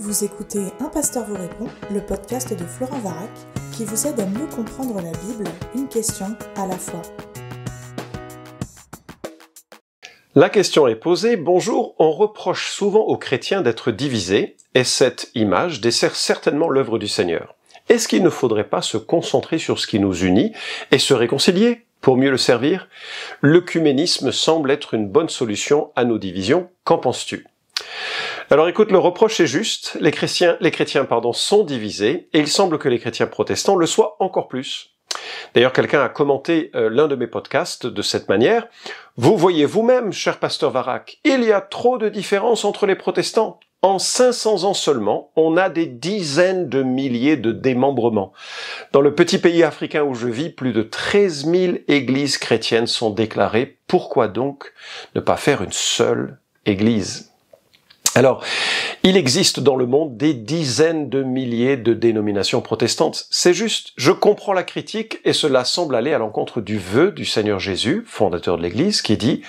Vous écoutez Un pasteur vous répond, le podcast de Florent Varac, qui vous aide à mieux comprendre la Bible, une question à la fois. La question est posée, bonjour, on reproche souvent aux chrétiens d'être divisés, et cette image dessert certainement l'œuvre du Seigneur. Est-ce qu'il ne faudrait pas se concentrer sur ce qui nous unit et se réconcilier pour mieux le servir? L'œcuménisme semble être une bonne solution à nos divisions, qu'en penses-tu? Alors écoute, le reproche est juste, les chrétiens sont divisés, et il semble que les chrétiens protestants le soient encore plus. D'ailleurs, quelqu'un a commenté l'un de mes podcasts de cette manière. Vous voyez vous-même, cher pasteur Varac, il y a trop de différences entre les protestants. En 500 ans seulement, on a des dizaines de milliers de démembrements. Dans le petit pays africain où je vis, plus de 13 000 églises chrétiennes sont déclarées. Pourquoi donc ne pas faire une seule église ? Alors, il existe dans le monde des dizaines de milliers de dénominations protestantes. C'est juste, je comprends la critique et cela semble aller à l'encontre du vœu du Seigneur Jésus, fondateur de l'Église, qui dit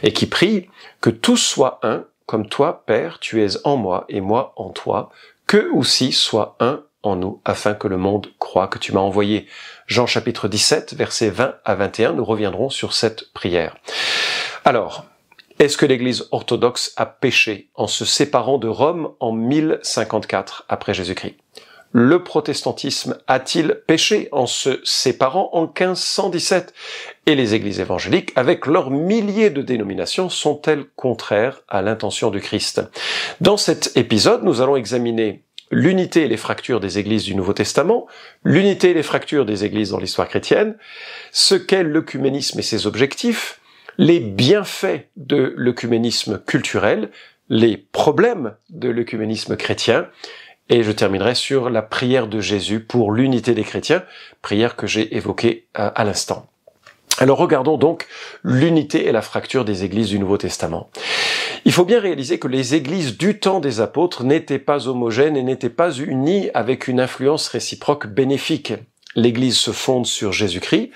et qui prie que tous soient un, comme toi, Père, tu es en moi et moi en toi, qu'eux aussi soient un en nous, afin que le monde croie que tu m'as envoyé. Jean chapitre 17, versets 20 à 21, nous reviendrons sur cette prière. Alors, est-ce que l'Église orthodoxe a péché en se séparant de Rome en 1054 après Jésus-Christ? Le protestantisme a-t-il péché en se séparant en 1517? Et les églises évangéliques, avec leurs milliers de dénominations, sont-elles contraires à l'intention du Christ? Dans cet épisode, nous allons examiner l'unité et les fractures des églises du Nouveau Testament, l'unité et les fractures des églises dans l'histoire chrétienne, ce qu'est l'œcuménisme et ses objectifs, les bienfaits de l'œcuménisme culturel, les problèmes de l'œcuménisme chrétien, et je terminerai sur la prière de Jésus pour l'unité des chrétiens, prière que j'ai évoquée à l'instant. Alors regardons donc l'unité et la fracture des églises du Nouveau Testament. Il faut bien réaliser que les églises du temps des apôtres n'étaient pas homogènes et n'étaient pas unies avec une influence réciproque bénéfique. L'Église se fonde sur Jésus-Christ,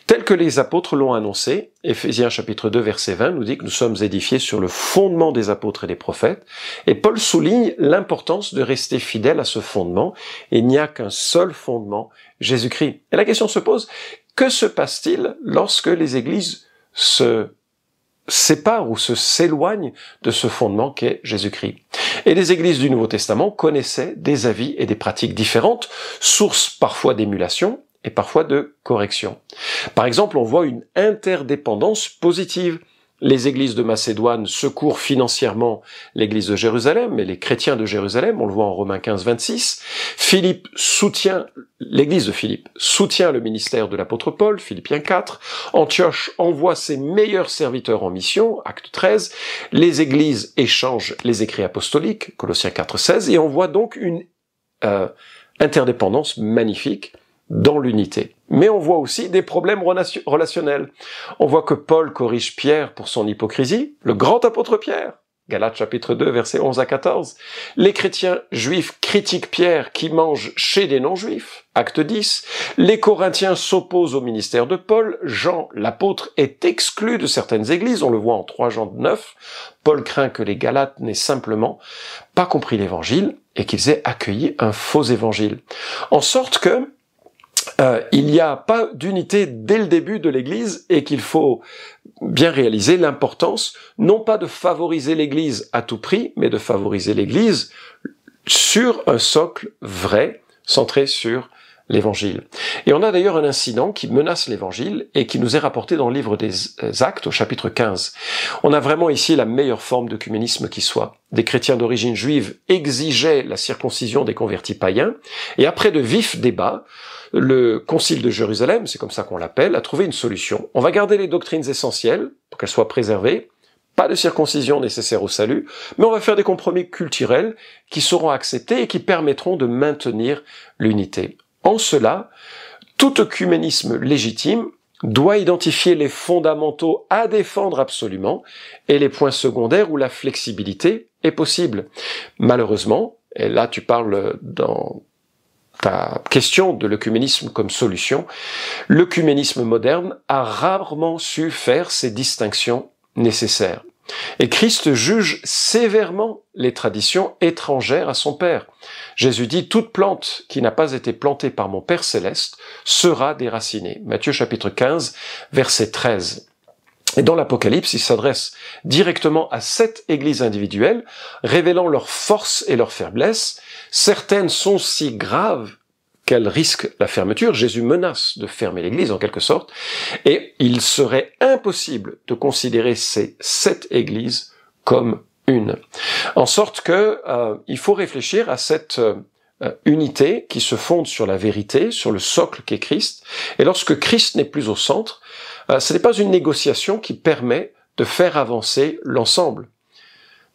tel que les apôtres l'ont annoncé. Éphésiens chapitre 2 verset 20 nous dit que nous sommes édifiés sur le fondement des apôtres et des prophètes. Et Paul souligne l'importance de rester fidèle à ce fondement. Il n'y a qu'un seul fondement, Jésus-Christ. Et la question se pose, que se passe-t-il lorsque les églises se séparent ou s'éloignent de ce fondement qu'est Jésus-Christ? Et les églises du Nouveau Testament connaissaient des avis et des pratiques différentes, source parfois d'émulation et parfois de correction. Par exemple, on voit une interdépendance positive. Les églises de Macédoine secourent financièrement l'église de Jérusalem et les chrétiens de Jérusalem, on le voit en Romains 15, 26. L'église de Philippe soutient le ministère de l'apôtre Paul, Philippiens 4. Antioche envoie ses meilleurs serviteurs en mission, Acte 13. Les églises échangent les écrits apostoliques, Colossiens 4, 16. Et on voit donc une interdépendance magnifique dans l'unité. Mais on voit aussi des problèmes relationnels. On voit que Paul corrige Pierre pour son hypocrisie, le grand apôtre Pierre, Galates chapitre 2, versets 11 à 14. Les chrétiens juifs critiquent Pierre qui mange chez des non-juifs, Acte 10. Les Corinthiens s'opposent au ministère de Paul. Jean, l'apôtre, est exclu de certaines églises, on le voit en 3 Jean 9. Paul craint que les Galates n'aient simplement pas compris l'évangile et qu'ils aient accueilli un faux évangile. En sorte que il n'y a pas d'unité dès le début de l'Église et qu'il faut bien réaliser l'importance, non pas de favoriser l'Église à tout prix, mais de favoriser l'Église sur un socle vrai, centré sur l'Évangile. Et on a d'ailleurs un incident qui menace l'Évangile et qui nous est rapporté dans le livre des Actes au chapitre 15. On a vraiment ici la meilleure forme d'œcuménisme qui soit. Des chrétiens d'origine juive exigeaient la circoncision des convertis païens et après de vifs débats, le concile de Jérusalem, c'est comme ça qu'on l'appelle, a trouvé une solution. On va garder les doctrines essentielles pour qu'elles soient préservées, pas de circoncision nécessaire au salut, mais on va faire des compromis culturels qui seront acceptés et qui permettront de maintenir l'unité. En cela, tout œcuménisme légitime doit identifier les fondamentaux à défendre absolument et les points secondaires où la flexibilité est possible. Malheureusement, et là tu parles dans ta question de l'œcuménisme comme solution, l'œcuménisme moderne a rarement su faire ces distinctions nécessaires. Et Christ juge sévèrement les traditions étrangères à son Père. Jésus dit « Toute plante qui n'a pas été plantée par mon Père céleste sera déracinée ». Matthieu chapitre 15, verset 13. Et dans l'Apocalypse, il s'adresse directement à 7 églises individuelles, révélant leurs forces et leurs faiblesses. Certaines sont si graves qu'elles risquent la fermeture. Jésus menace de fermer l'église en quelque sorte. Et il serait impossible de considérer ces 7 églises comme une. En sorte que il faut réfléchir à cette unité qui se fonde sur la vérité, sur le socle qu'est Christ. Et lorsque Christ n'est plus au centre, ce n'est pas une négociation qui permet de faire avancer l'ensemble.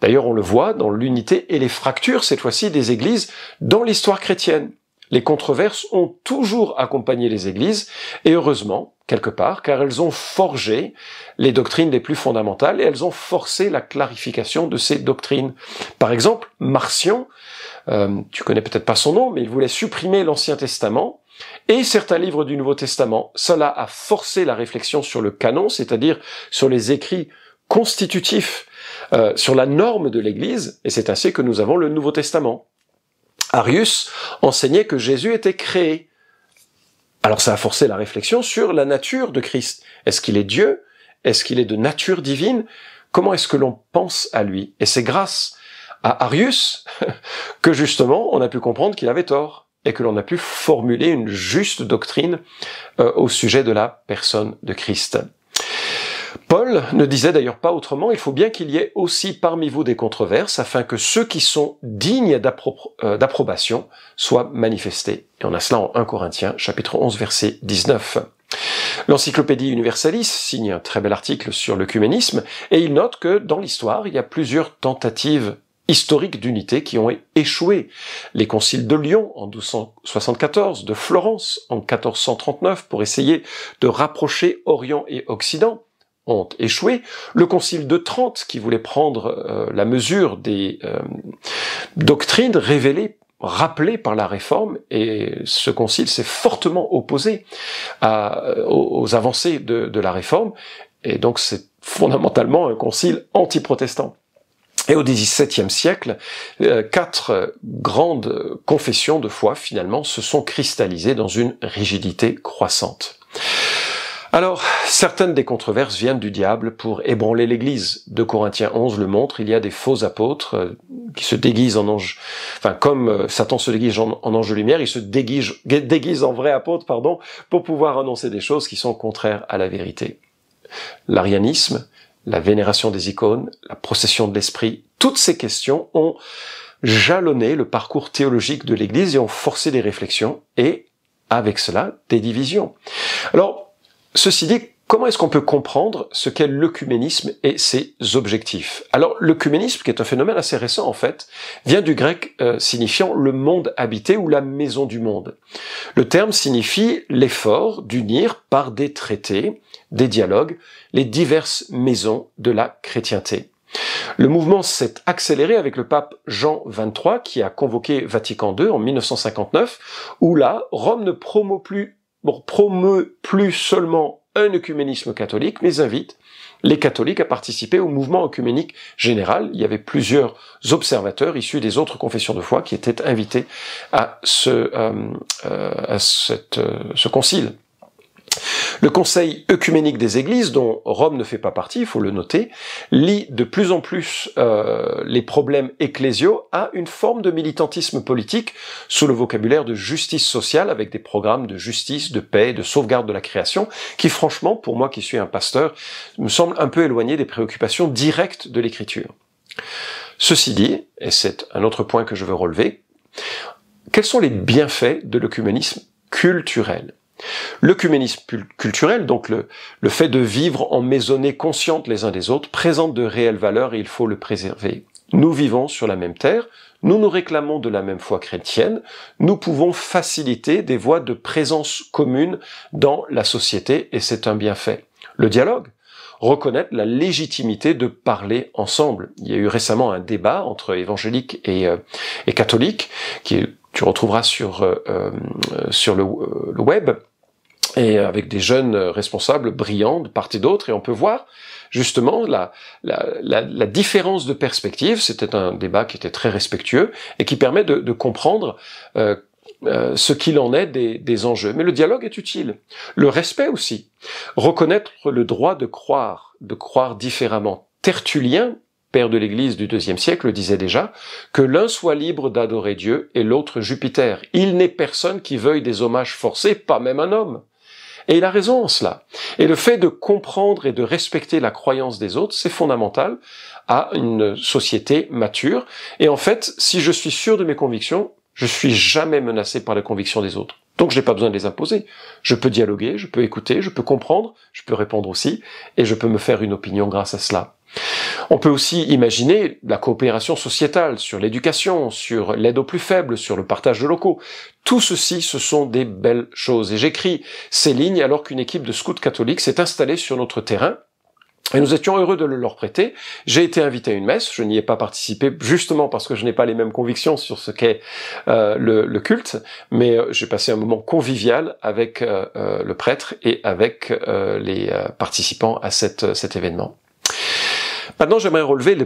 D'ailleurs, on le voit dans l'unité et les fractures, cette fois-ci, des églises dans l'histoire chrétienne. Les controverses ont toujours accompagné les églises, et heureusement, quelque part, car elles ont forgé les doctrines les plus fondamentales, et elles ont forcé la clarification de ces doctrines. Par exemple, Marcion, tu connais peut-être pas son nom, mais il voulait supprimer l'Ancien Testament, et certains livres du Nouveau Testament. Cela a forcé la réflexion sur le canon, c'est-à-dire sur les écrits constitutifs, sur la norme de l'Église, et c'est ainsi que nous avons le Nouveau Testament. Arius enseignait que Jésus était créé. Alors ça a forcé la réflexion sur la nature de Christ. Est-ce qu'il est Dieu? Est-ce qu'il est de nature divine? Comment est-ce que l'on pense à lui? Et c'est grâce à Arius que justement on a pu comprendre qu'il avait tort, et que l'on a pu formuler une juste doctrine au sujet de la personne de Christ. Paul ne disait d'ailleurs pas autrement, il faut bien qu'il y ait aussi parmi vous des controverses, afin que ceux qui sont dignes d'approbation soient manifestés. Et on a cela en 1 Corinthiens, chapitre 11, verset 19. L'Encyclopédie Universalis signe un très bel article sur l'œcuménisme, et il note que dans l'histoire, il y a plusieurs tentatives historiques d'unité qui ont échoué. Les conciles de Lyon en 1274, de Florence en 1439 pour essayer de rapprocher Orient et Occident ont échoué. Le concile de Trente qui voulait prendre la mesure des doctrines révélées, rappelées par la Réforme, et ce concile s'est fortement opposé aux avancées de la Réforme, et donc c'est fondamentalement un concile anti-protestant. Et au XVIIe siècle, 4 grandes confessions de foi, finalement, se sont cristallisées dans une rigidité croissante. Alors, certaines des controverses viennent du diable pour ébranler l'Église. 2 Corinthiens 11 le montre, il y a des faux apôtres qui se déguisent en anges, enfin comme Satan se déguise en ange de lumière, il se déguise en vrai apôtre, pour pouvoir annoncer des choses qui sont contraires à la vérité. L'arianisme, la vénération des icônes, la procession de l'esprit, toutes ces questions ont jalonné le parcours théologique de l'Église et ont forcé des réflexions et, avec cela, des divisions. Alors, ceci dit, comment est-ce qu'on peut comprendre ce qu'est l'œcuménisme et ses objectifs? Alors, l'œcuménisme, qui est un phénomène assez récent en fait, vient du grec signifiant le monde habité ou la maison du monde. Le terme signifie l'effort d'unir par des traités, des dialogues, les diverses maisons de la chrétienté. Le mouvement s'est accéléré avec le pape Jean XXIII qui a convoqué Vatican II en 1959, où là, Rome ne promeut plus seulement un œcuménisme catholique, mais invite les catholiques à participer au mouvement œcuménique général. Il y avait plusieurs observateurs issus des autres confessions de foi qui étaient invités à ce concile. Le Conseil œcuménique des Églises, dont Rome ne fait pas partie, il faut le noter, lie de plus en plus les problèmes ecclésiaux à une forme de militantisme politique sous le vocabulaire de justice sociale, avec des programmes de justice, de paix, de sauvegarde de la création, qui franchement, pour moi qui suis un pasteur, me semble un peu éloigné des préoccupations directes de l'Écriture. Ceci dit, et c'est un autre point que je veux relever, quels sont les bienfaits de l'œcuménisme culturel ? L'œcuménisme culturel, donc le fait de vivre en maisonnée consciente les uns des autres, présente de réelles valeurs et il faut le préserver. Nous vivons sur la même terre, nous nous réclamons de la même foi chrétienne, nous pouvons faciliter des voies de présence commune dans la société et c'est un bienfait. Le dialogue, reconnaître la légitimité de parler ensemble. Il y a eu récemment un débat entre évangéliques et catholiques, tu retrouveras sur le web, et avec des jeunes responsables brillants de part et d'autre, et on peut voir justement la différence de perspective. C'était un débat qui était très respectueux et qui permet de comprendre ce qu'il en est des enjeux. Mais le dialogue est utile. Le respect aussi. Reconnaître le droit de croire différemment. Tertullien, père de l'Église du IIe siècle, disait déjà que l'un soit libre d'adorer Dieu et l'autre Jupiter. Il n'est personne qui veuille des hommages forcés, pas même un homme. Et il a raison en cela. Et le fait de comprendre et de respecter la croyance des autres, c'est fondamental à une société mature. Et en fait, si je suis sûr de mes convictions, je suis jamais menacé par les convictions des autres. Donc je n'ai pas besoin de les imposer. Je peux dialoguer, je peux écouter, je peux comprendre, je peux répondre aussi, et je peux me faire une opinion grâce à cela. On peut aussi imaginer la coopération sociétale sur l'éducation, sur l'aide aux plus faibles, sur le partage de locaux. Tout ceci, ce sont des belles choses. Et j'écris ces lignes alors qu'une équipe de scouts catholiques s'est installée sur notre terrain. Et nous étions heureux de le leur prêter. J'ai été invité à une messe, je n'y ai pas participé justement parce que je n'ai pas les mêmes convictions sur ce qu'est le culte, mais j'ai passé un moment convivial avec le prêtre et avec les participants à cet événement. Maintenant, j'aimerais relever les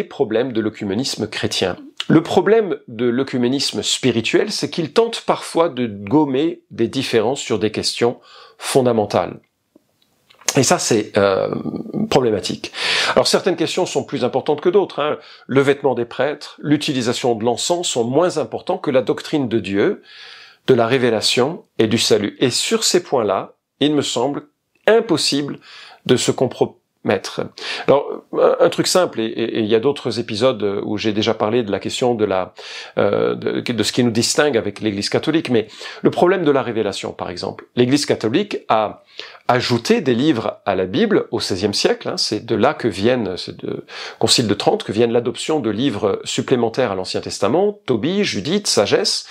problèmes de l'œcuménisme chrétien. Le problème de l'œcuménisme spirituel, c'est qu'il tente parfois de gommer des différences sur des questions fondamentales. Et ça, c'est problématique. Alors, certaines questions sont plus importantes que d'autres, hein. Le vêtement des prêtres, l'utilisation de l'encens sont moins importants que la doctrine de Dieu, de la révélation et du salut. Et sur ces points-là, il me semble impossible de se compromettre. Alors, un truc simple, et il y a d'autres épisodes où j'ai déjà parlé de la question de ce qui nous distingue avec l'Église catholique, mais le problème de la révélation, par exemple. L'Église catholique a ajouté des livres à la Bible au XVIe siècle, hein, c'est de là que viennent, c'est de Concile de Trente, que viennent l'adoption de livres supplémentaires à l'Ancien Testament, Tobie, Judith, Sagesse,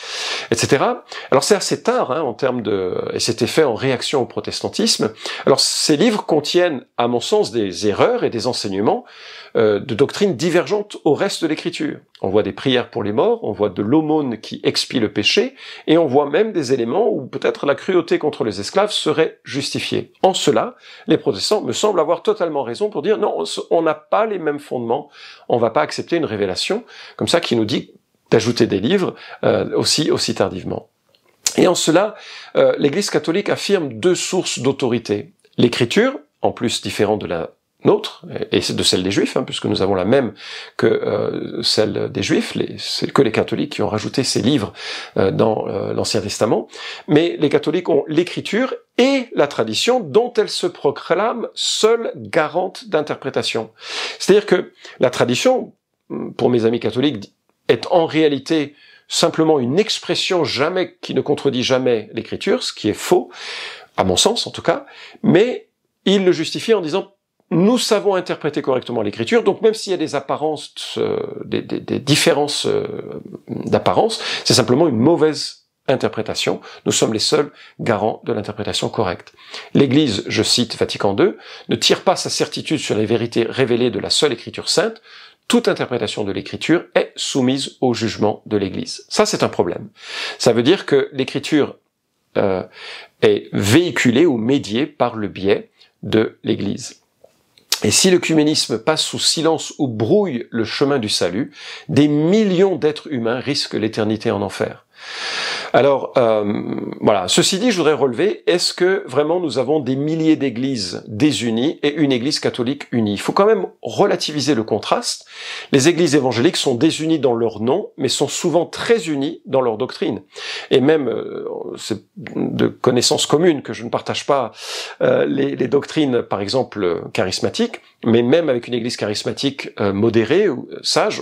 etc. Alors c'est assez tard, hein, et c'était fait en réaction au protestantisme. Alors ces livres contiennent, à mon sens, des erreurs et des enseignements de doctrines divergentes au reste de l'Écriture. On voit des prières pour les morts, on voit de l'aumône qui expie le péché, et on voit même des éléments où peut-être la cruauté contre les esclaves serait justifiée. En cela, les protestants me semblent avoir totalement raison pour dire non, on n'a pas les mêmes fondements, on va pas accepter une révélation comme ça qui nous dit d'ajouter des livres aussi tardivement. Et en cela, l'Église catholique affirme deux sources d'autorité. L'Écriture, en plus différente de la nôtre, et de celle des Juifs, hein, puisque nous avons la même que celle des Juifs, c'est que les catholiques qui ont rajouté ces livres dans l'Ancien Testament, mais les catholiques ont l'Écriture et la tradition dont elles se proclament seules garantes d'interprétation. C'est-à-dire que la tradition, pour mes amis catholiques, est en réalité simplement une expression qui ne contredit jamais l'Écriture, ce qui est faux, à mon sens en tout cas, mais il le justifie en disant nous savons interpréter correctement l'Écriture, donc même s'il y a des apparences, des différences d'apparence, c'est simplement une mauvaise interprétation. Nous sommes les seuls garants de l'interprétation correcte. L'Église, je cite Vatican II, ne tire pas sa certitude sur les vérités révélées de la seule Écriture sainte. Toute interprétation de l'Écriture est soumise au jugement de l'Église. Ça, c'est un problème. Ça veut dire que l'Écriture est véhiculée ou médiée par le biais de l'Église. Et si l'œcuménisme passe sous silence ou brouille le chemin du salut, des millions d'êtres humains risquent l'éternité en enfer. Alors, voilà. Ceci dit, je voudrais relever, est-ce que vraiment nous avons des milliers d'églises désunies et une église catholique unie? Il faut quand même relativiser le contraste. Les églises évangéliques sont désunies dans leur nom, mais sont souvent très unies dans leur doctrine. Et même, c'est de connaissance commune que je ne partage pas les doctrines, par exemple, charismatiques, mais même avec une église charismatique modérée ou sage,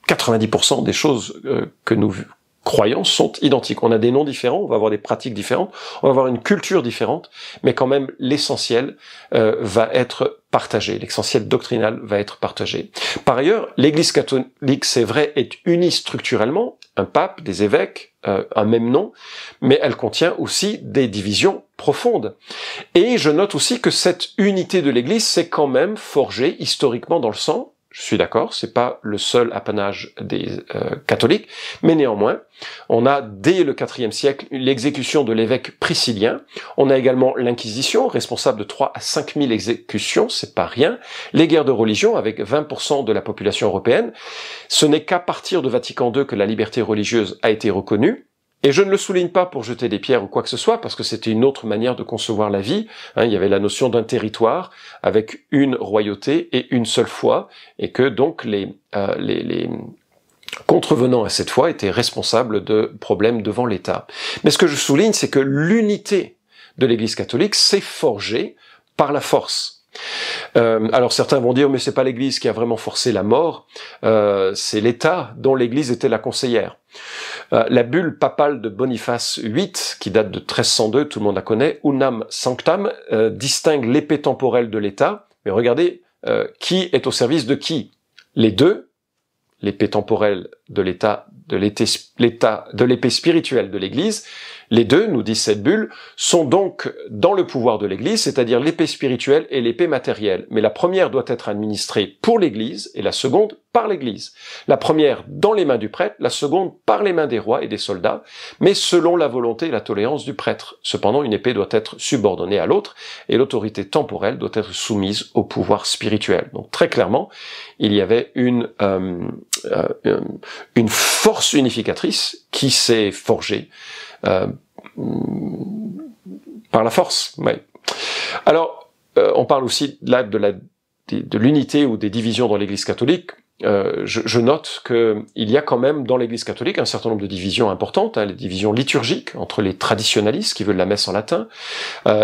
90% des choses que nous croyances sont identiques. On a des noms différents, on va avoir des pratiques différentes, on va avoir une culture différente, mais quand même l'essentiel va être partagé, l'essentiel doctrinal va être partagé. Par ailleurs, l'Église catholique, c'est vrai, est unie structurellement, un pape, des évêques, un même nom, mais elle contient aussi des divisions profondes. Et je note aussi que cette unité de l'Église s'est quand même forgée historiquement dans le sang. je suis d'accord, c'est pas le seul apanage des catholiques, mais néanmoins, on a dès le IVe siècle l'exécution de l'évêque Priscillien, on a également l'Inquisition, responsable de 3 à 5 000 exécutions, c'est pas rien, les guerres de religion avec 20% de la population européenne, ce n'est qu'à partir de Vatican II que la liberté religieuse a été reconnue, et je ne le souligne pas pour jeter des pierres ou quoi que ce soit, parce que c'était une autre manière de concevoir la vie. Il y avait la notion d'un territoire avec une royauté et une seule foi, et que donc les contrevenants à cette foi étaient responsables de problèmes devant l'État. Mais ce que je souligne, c'est que l'unité de l'Église catholique s'est forgée par la force. Alors certains vont dire mais c'est pas l'Église qui a vraiment forcé la mort, c'est l'État dont l'Église était la conseillère. La bulle papale de Boniface VIII, qui date de 1302, tout le monde la connaît, Unam Sanctam, distingue l'épée temporelle de l'État. Mais regardez, qui est au service de qui? Les deux, l'épée temporelle de l'État, de l'épée spirituelle de l'Église. Les deux, nous dit cette bulle, sont donc dans le pouvoir de l'Église, c'est-à-dire l'épée spirituelle et l'épée matérielle. Mais la première doit être administrée pour l'Église et la seconde par l'Église. La première dans les mains du prêtre, la seconde par les mains des rois et des soldats, mais selon la volonté et la tolérance du prêtre. Cependant, une épée doit être subordonnée à l'autre et l'autorité temporelle doit être soumise au pouvoir spirituel. Donc très clairement, il y avait une force unificatrice qui s'est forgée par la force. Ouais. Alors, on parle aussi là de l'unité ou des divisions dans l'Église catholique. Je note qu'il y a quand même dans l'Église catholique un certain nombre de divisions importantes, les divisions liturgiques entre les traditionalistes qui veulent la messe en latin,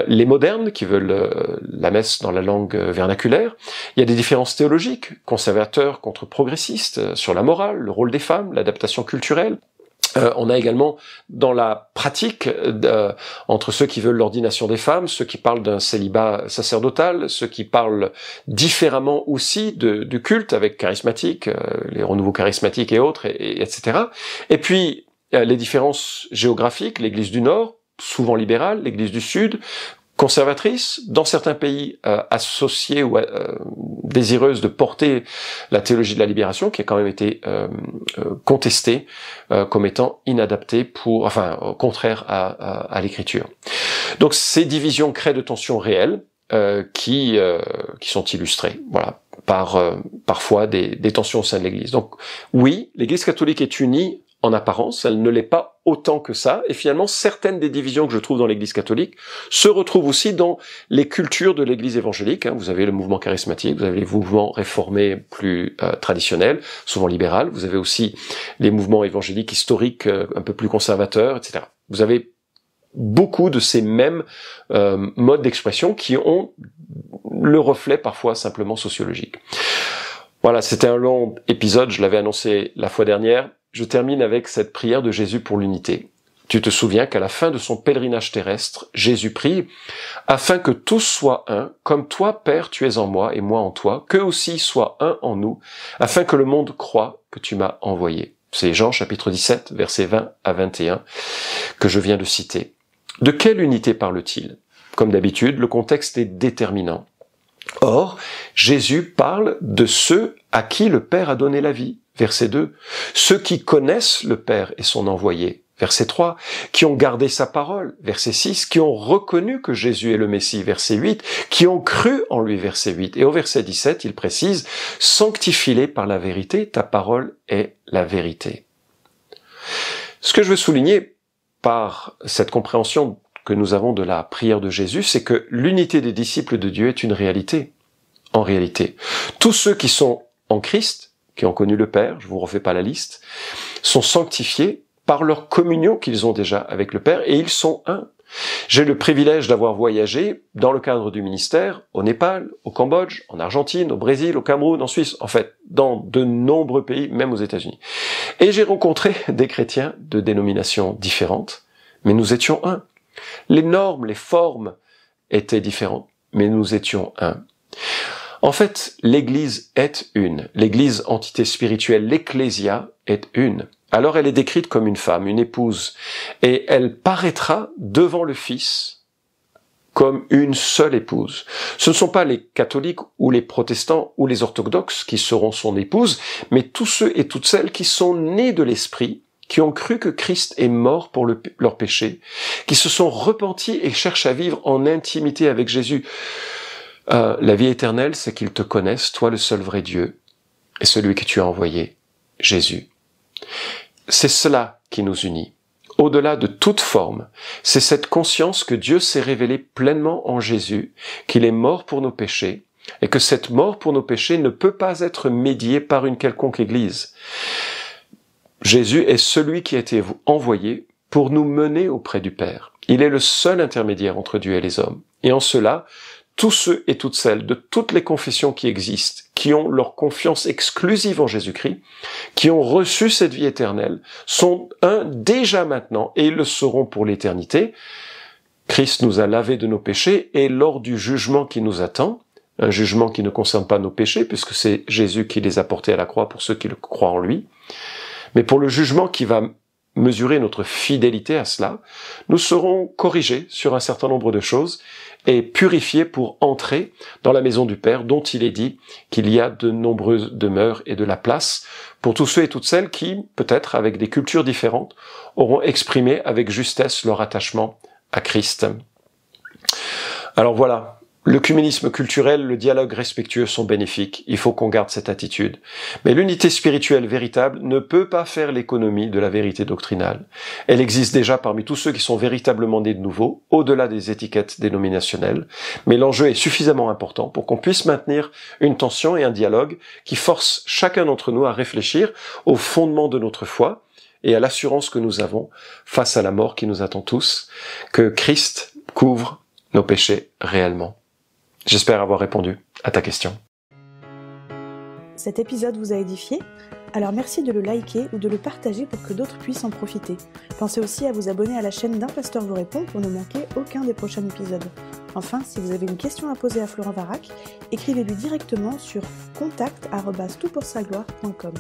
les modernes qui veulent la messe dans la langue vernaculaire. Il y a des différences théologiques, conservateurs contre progressistes, sur la morale, le rôle des femmes, l'adaptation culturelle. On a également dans la pratique entre ceux qui veulent l'ordination des femmes, ceux qui parlent d'un célibat sacerdotal, ceux qui parlent différemment aussi du culte avec charismatiques, les renouveaux charismatiques et autres, etc. Et puis les différences géographiques, l'Église du Nord, souvent libérale, l'Église du Sud, conservatrice, dans certains pays associée ou désireuse de porter la théologie de la libération, qui a quand même été contestée comme étant inadaptée contraire à l'Écriture. Donc ces divisions créent de tensions réelles qui sont illustrées, voilà, par parfois des tensions au sein de l'Église. Donc oui, l'Église catholique est unie en apparence, elle ne l'est pas autant que ça, et finalement certaines des divisions que je trouve dans l'Église catholique se retrouvent aussi dans les cultures de l'Église évangélique. Vous avez le mouvement charismatique, vous avez les mouvements réformés plus traditionnels, souvent libéral, vous avez aussi les mouvements évangéliques historiques un peu plus conservateurs, etc. Vous avez beaucoup de ces mêmes modes d'expression qui ont le reflet parfois simplement sociologique. Voilà, c'était un long épisode, je l'avais annoncé la fois dernière. Je termine avec cette prière de Jésus pour l'unité. Tu te souviens qu'à la fin de son pèlerinage terrestre, Jésus prie « Afin que tous soient un, comme toi, Père, tu es en moi et moi en toi, qu'eux aussi soient un en nous, afin que le monde croie que tu m'as envoyé. » C'est Jean chapitre 17, versets 20 à 21, que je viens de citer. De quelle unité parle-t-il? Comme d'habitude, le contexte est déterminant. Or, Jésus parle de ceux à qui le Père a donné la vie. Verset 2. Ceux qui connaissent le Père et son envoyé. Verset 3. Qui ont gardé sa parole. Verset 6. Qui ont reconnu que Jésus est le Messie. Verset 8. Qui ont cru en lui. Verset 8. Et au verset 17, il précise « Sanctifie-les par la vérité, ta parole est la vérité. » Ce que je veux souligner par cette compréhension que nous avons de la prière de Jésus, c'est que l'unité des disciples de Dieu est une réalité. En réalité, tous ceux qui sont en Christ, qui ont connu le Père, je vous refais pas la liste, sont sanctifiés par leur communion qu'ils ont déjà avec le Père, et ils sont un. J'ai le privilège d'avoir voyagé dans le cadre du ministère au Népal, au Cambodge, en Argentine, au Brésil, au Cameroun, en Suisse, en fait, dans de nombreux pays, même aux États-Unis. Et j'ai rencontré des chrétiens de dénominations différentes, mais nous étions un. Les normes, les formes étaient différentes, mais nous étions un. En fait, l'Église est une. L'Église, entité spirituelle, l'Ecclésia, est une. Alors elle est décrite comme une femme, une épouse, et elle paraîtra devant le Fils comme une seule épouse. Ce ne sont pas les catholiques ou les protestants ou les orthodoxes qui seront son épouse, mais tous ceux et toutes celles qui sont nés de l'Esprit, qui ont cru que Christ est mort pour leurs péchés, qui se sont repentis et cherchent à vivre en intimité avec Jésus. La vie éternelle, c'est qu'ils te connaissent, toi le seul vrai Dieu, et celui que tu as envoyé, Jésus. C'est cela qui nous unit. Au-delà de toute forme, c'est cette conscience que Dieu s'est révélé pleinement en Jésus, qu'il est mort pour nos péchés, et que cette mort pour nos péchés ne peut pas être médiée par une quelconque église. Jésus est celui qui a été envoyé pour nous mener auprès du Père. Il est le seul intermédiaire entre Dieu et les hommes. Et en cela, tous ceux et toutes celles de toutes les confessions qui existent, qui ont leur confiance exclusive en Jésus-Christ, qui ont reçu cette vie éternelle, sont déjà maintenant, et ils le seront pour l'éternité. Christ nous a lavés de nos péchés, et lors du jugement qui nous attend, un jugement qui ne concerne pas nos péchés, puisque c'est Jésus qui les a portés à la croix pour ceux qui le croient en lui, mais pour le jugement qui va mesurer notre fidélité à cela, nous serons corrigés sur un certain nombre de choses et purifiés pour entrer dans la maison du Père, dont il est dit qu'il y a de nombreuses demeures et de la place pour tous ceux et toutes celles qui, peut-être avec des cultures différentes, auront exprimé avec justesse leur attachement à Christ. Alors voilà. L'œcuménisme culturel, le dialogue respectueux sont bénéfiques, il faut qu'on garde cette attitude. Mais l'unité spirituelle véritable ne peut pas faire l'économie de la vérité doctrinale. Elle existe déjà parmi tous ceux qui sont véritablement nés de nouveau, au-delà des étiquettes dénominationnelles, mais l'enjeu est suffisamment important pour qu'on puisse maintenir une tension et un dialogue qui force chacun d'entre nous à réfléchir au fondement de notre foi et à l'assurance que nous avons face à la mort qui nous attend tous, que Christ couvre nos péchés réellement. J'espère avoir répondu à ta question. Cet épisode vous a édifié ? Alors merci de le liker ou de le partager pour que d'autres puissent en profiter. Pensez aussi à vous abonner à la chaîne d'Un Pasteur vous répond pour ne manquer aucun des prochains épisodes. Enfin, si vous avez une question à poser à Florent Varac, écrivez-lui directement sur contact@toutpoursagloire.com.